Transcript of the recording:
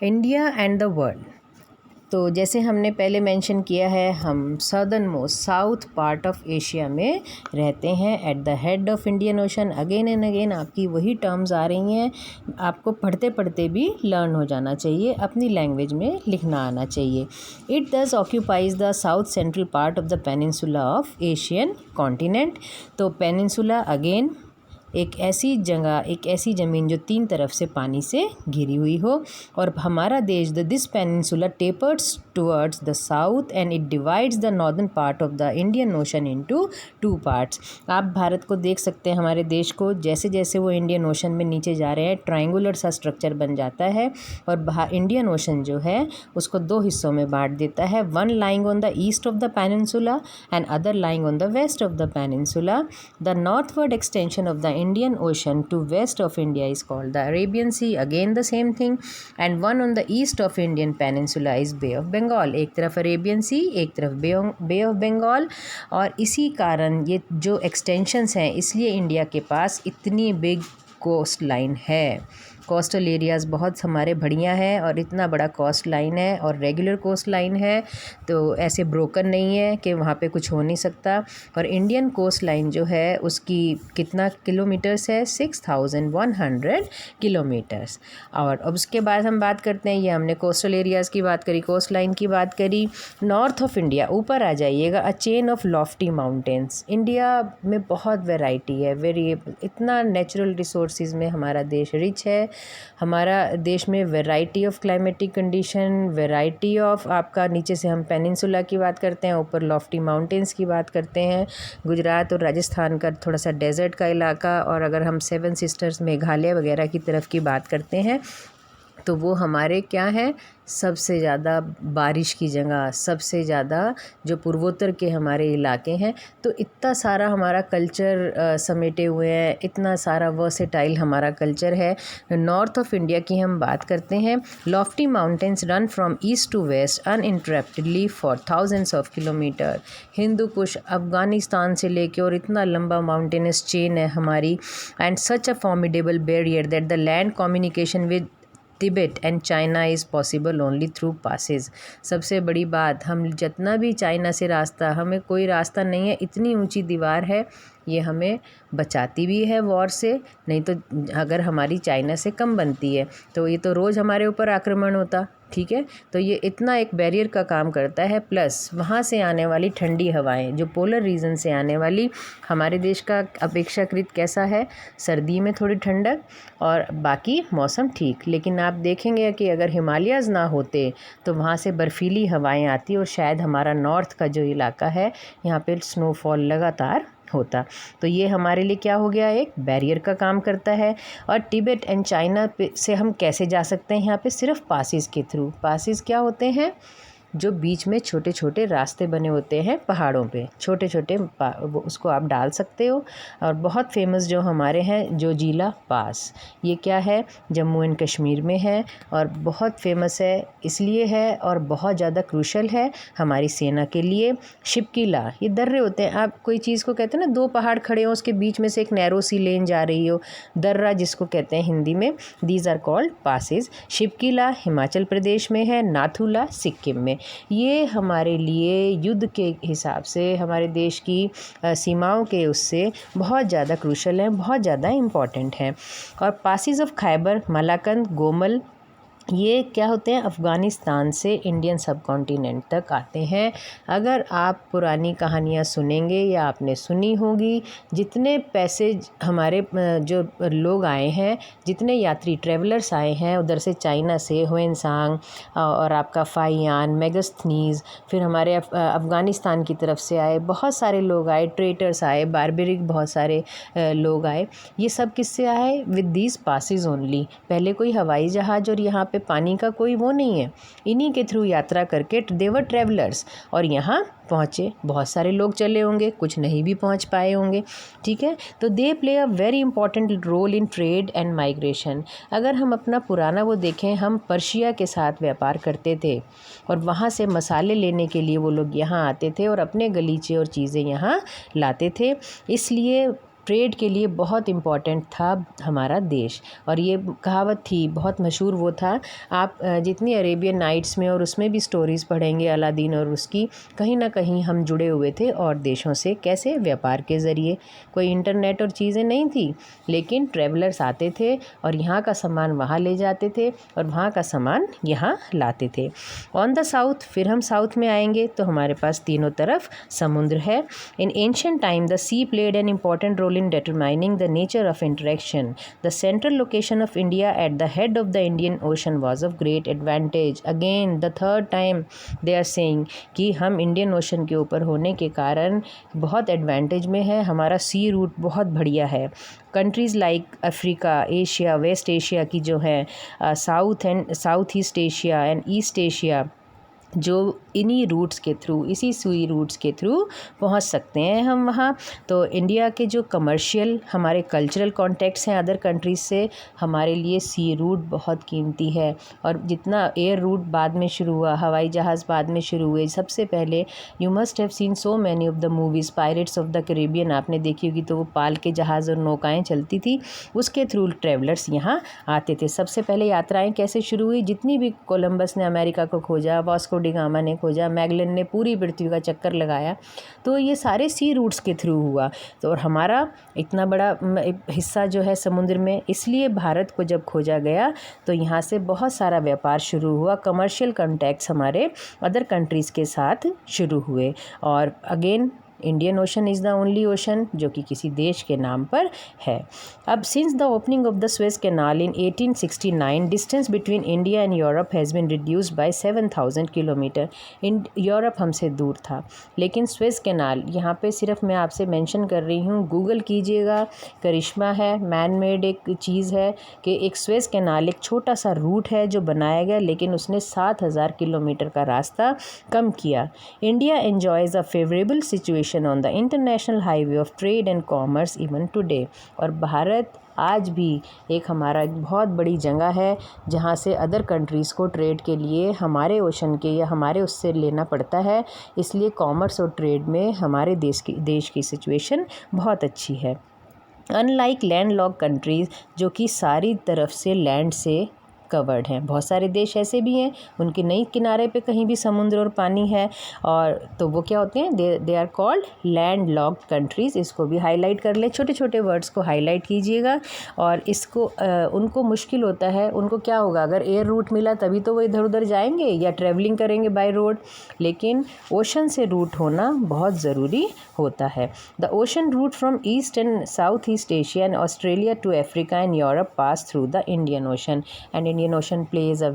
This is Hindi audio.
India and the world. तो जैसे हमने पहले मेंशन किया है, हम southern most south part of Asia में रहते हैं, at the head of Indian ocean. Again and again आपकी वही टर्म्स आ रही हैं, आपको पढ़ते पढ़ते भी लर्न हो जाना चाहिए, अपनी लैंग्वेज में लिखना आना चाहिए। इट दस occupies the south central part of the peninsula of Asian continent. तो पेनिनसुला अगेन एक ऐसी जगह, एक ऐसी ज़मीन जो तीन तरफ से पानी से घिरी हुई हो, और हमारा देश this peninsula tapers towards the south and it divides the northern part of the Indian ocean into two parts. आप भारत को देख सकते हैं, हमारे देश को, जैसे जैसे वो इंडियन ओशन में नीचे जा रहे हैं ट्रायंगुलर सा स्ट्रक्चर बन जाता है, और इंडियन ओशन जो है उसको दो हिस्सों में बांट देता है, one lying on the east of the peninsula and other lying on the west of the peninsula. The northward extension of the Indian Ocean to west of India is called the Arabian Sea, again the same thing, and one on the east of Indian Peninsula is Bay of Bengal। एक तरफ Arabian Sea, एक तरफ Bay of Bengal। और इसी कारण ये जो एक्सटेंशंस हैं, इसलिए इंडिया के पास इतनी बिग कोस्ट लाइन है। कोस्टल एरियाज़ बहुत हमारे बढ़िया है, और इतना बड़ा कोस्ट लाइन है और रेगुलर कोस्ट लाइन है, तो ऐसे ब्रोकन नहीं है कि वहाँ पे कुछ हो नहीं सकता। और इंडियन कोस्ट लाइन जो है उसकी कितना किलोमीटर्स है, 6100 किलोमीटर्स। और अब उसके बाद हम बात करते हैं, ये हमने कोस्टल एरियाज़ की बात करी, कोस्ट लाइन की बात करी। नॉर्थ ऑफ इंडिया, ऊपर आ जाइएगा, a chain of Lofty mountains. India में बहुत वैरायटी है, इतना नेचुरल रिसोर्सेज में हमारा देश रिच है। हमारा देश में variety of climatic condition, variety of, आपका नीचे से हम पेनिनसुला की बात करते हैं, ऊपर लॉफ्टी माउंटेन्स की बात करते हैं। गुजरात और राजस्थान का थोड़ा सा डेजर्ट का इलाका, और अगर हम सेवन सिस्टर्स मेघालय वगैरह की तरफ की बात करते हैं तो वो हमारे क्या है, सबसे ज़्यादा बारिश की जगह, सबसे ज़्यादा जो पूर्वोत्तर के हमारे इलाके हैं। तो इतना सारा हमारा कल्चर समेटे हुए हैं, इतना सारा वर्सेटाइल हमारा कल्चर है। नॉर्थ ऑफ इंडिया की हम बात करते हैं, lofty mountains run from east to west uninterruptedly for thousands of kilometer. Hindu Kush Afghanistan से लेके, और इतना लंबा माउंटेनस चेन है हमारी, and such a formidable barrier that the land communication with Tibet and China is possible only through passes. सबसे बड़ी बात, हम जितना भी चाइना से रास्ता, हमें कोई रास्ता नहीं है, इतनी ऊंची दीवार है, ये हमें बचाती भी है वॉर से। नहीं तो अगर हमारी चाइना से कम बनती है तो ये तो रोज़ हमारे ऊपर आक्रमण होता, ठीक है। तो ये इतना एक बैरियर का काम करता है, प्लस वहाँ से आने वाली ठंडी हवाएं, जो पोलर रीजन से आने वाली, हमारे देश का अपेक्षाकृत कैसा है, सर्दी में थोड़ी ठंडक और बाकी मौसम ठीक। लेकिन आप देखेंगे कि अगर हिमालयाज़ ना होते तो वहाँ से बर्फीली हवाएं आती, और शायद हमारा नॉर्थ का जो इलाका है यहाँ पे स्नोफॉल लगातार होता। तो ये हमारे लिए क्या हो गया, एक बैरियर का काम करता है। और तिब्बत एंड चाइना से हम कैसे जा सकते हैं, यहाँ पे सिर्फ पासिस के थ्रू। पासिस क्या होते हैं, जो बीच में छोटे छोटे रास्ते बने होते हैं पहाड़ों पे, छोटे छोटे उसको आप डाल सकते हो। और बहुत फेमस जो हमारे हैं, जो जोजिला पास, ये क्या है, जम्मू एंड कश्मीर में है, और बहुत फेमस है इसलिए है, और बहुत ज़्यादा क्रूशल है हमारी सेना के लिए। शिपकीला, ये दर्रे होते हैं, आप कोई चीज़ को कहते हैं ना, दो पहाड़ खड़े हो, उसके बीच में से एक नैरो सी लेन जा रही हो, दर्रा जिसको कहते हैं हिंदी में, these are called passes. Shipkila Himachal Pradesh में है, नाथुला सिक्किम में। ये हमारे लिए युद्ध के हिसाब से, हमारे देश की सीमाओं के उससे बहुत ज़्यादा क्रूशल हैं, बहुत ज़्यादा इम्पॉर्टेंट हैं। और पासिस ऑफ खैबर, मलाकंद, गोमल, ये क्या होते हैं, अफ़गानिस्तान से इंडियन सब कॉन्टिनेंट तक आते हैं। अगर आप पुरानी कहानियाँ सुनेंगे या आपने सुनी होगी, जितने पैसेज हमारे जो लोग आए हैं, जितने यात्री ट्रेवलर्स आए हैं उधर से, चाइना से, हुएनसांग और आपका फाइयान, मेगास्थनीज़, फिर हमारे अफ़गानिस्तान की तरफ से आए बहुत सारे लोग आए, ट्रेटर्स आए, बारबेरिक बहुत सारे लोग आए। ये सब किससे आए, विद दीज पासिस ओनली। पहले कोई हवाई जहाज़ और यहाँ पे पानी का कोई वो नहीं है, इन्हीं के थ्रू यात्रा करके देवर ट्रेवलर्स, और यहाँ पहुँचे। बहुत सारे लोग चले होंगे, कुछ नहीं भी पहुँच पाए होंगे, ठीक है। तो they play a very important role in trade and migration. अगर हम अपना पुराना वो देखें, हम पर्शिया के साथ व्यापार करते थे, और वहाँ से मसाले लेने के लिए वो लोग यहाँ आते थे और अपने गलीचे और चीज़ें यहाँ लाते थे। इसलिए ट्रेड के लिए बहुत इम्पॉर्टेंट था हमारा देश। और ये कहावत थी, बहुत मशहूर वो था, आप जितनी अरेबियन नाइट्स में और उसमें भी स्टोरीज़ पढ़ेंगे अलादीन और उसकी, कहीं ना कहीं हम जुड़े हुए थे और देशों से। कैसे? व्यापार के ज़रिए। कोई इंटरनेट और चीज़ें नहीं थी, लेकिन ट्रैवलर्स आते थे और यहाँ का सामान वहाँ ले जाते थे और वहाँ का सामान यहाँ लाते थे। ऑन द साउथ, फिर हम साउथ में आएंगे तो हमारे पास तीनों तरफ समुद्र है। In ancient time the sea played an important role in determining the nature of interaction. The central location of India at the head of the Indian Ocean was of great advantage. Again, the third time they are saying कि हम इंडियन ओशन के ऊपर होने के कारण बहुत एडवांटेज में है, हमारा सी रूट बहुत बढ़िया है। Countries like Africa, Asia, West Asia की जो है, South east Asia and East Asia, जो इन्हीं रूट्स के थ्रू, इसी सी रूट्स के थ्रू पहुंच सकते हैं हम वहाँ। तो इंडिया के जो कमर्शियल, हमारे कल्चरल कॉन्टेक्ट्स हैं अदर कंट्रीज़ से, हमारे लिए सी रूट बहुत कीमती है। और जितना एयर रूट बाद में शुरू हुआ, हवाई जहाज़ बाद में शुरू हुए, सबसे पहले you must have seen so many of the movies, pirates of the Caribbean आपने देखी होगी, तो वो पाल के जहाज़ और नौकाएँ चलती थी, उसके थ्रू ट्रेवलर्स यहाँ आते थे। सबसे पहले यात्राएँ कैसे शुरू हुई? जितनी भी कोलंबस ने अमेरिका को खोजा, वास्को डी गामा ने खोजा, मैगलन ने पूरी पृथ्वी का चक्कर लगाया, तो ये सारे सी रूट्स के थ्रू हुआ। तो और हमारा इतना बड़ा हिस्सा जो है समुद्र में, इसलिए भारत को जब खोजा गया तो यहाँ से बहुत सारा व्यापार शुरू हुआ, कमर्शियल कॉन्टैक्ट्स हमारे अदर कंट्रीज़ के साथ शुरू हुए। और again Indian Ocean is the only ocean जो कि किसी देश के नाम पर है। अब since the opening of the Suez canal in 1869, distance between India and Europe has been reduced by 7000 kilometre. Europe हमसे दूर था, लेकिन स्वेज कैनाल, यहाँ पे सिर्फ मैं आपसे मेंशन कर रही हूँ, गूगल कीजिएगा, करिश्मा है, मैन मेड एक चीज़ है कि एक स्वेज कैनाल एक छोटा सा रूट है जो बनाया गया, लेकिन उसने 7000 किलोमीटर का रास्ता कम किया। India enjoys a favourable situation on the international highway of trade and commerce even today। और भारत आज भी एक हमारा बहुत बड़ी जगह है जहाँ से अदर कंट्रीज़ को ट्रेड के लिए हमारे ओशन के या हमारे उससे लेना पड़ता है, इसलिए कॉमर्स और ट्रेड में हमारे देश की सिचुएशन बहुत अच्छी है। अनलाइक लैंड लॉक कंट्रीज़ जो कि सारी तरफ से लैंड से कवर्ड हैं, बहुत सारे देश ऐसे भी हैं उनके नई किनारे पे कहीं भी समुद्र और पानी है, और तो वो क्या होते हैं, they are called landlocked countries. इसको भी हाईलाइट कर लें, छोटे छोटे वर्ड्स को हाईलाइट कीजिएगा। और इसको उनको मुश्किल होता है, उनको क्या होगा, अगर एयर रूट मिला तभी तो वो इधर उधर जाएंगे या ट्रैवलिंग करेंगे बाय रोड, लेकिन ओशन से रूट होना बहुत ज़रूरी होता है। The ocean route from east and south east Asia and Australia to Africa and Europe pass through the Indian ocean, and Indian Ocean plays a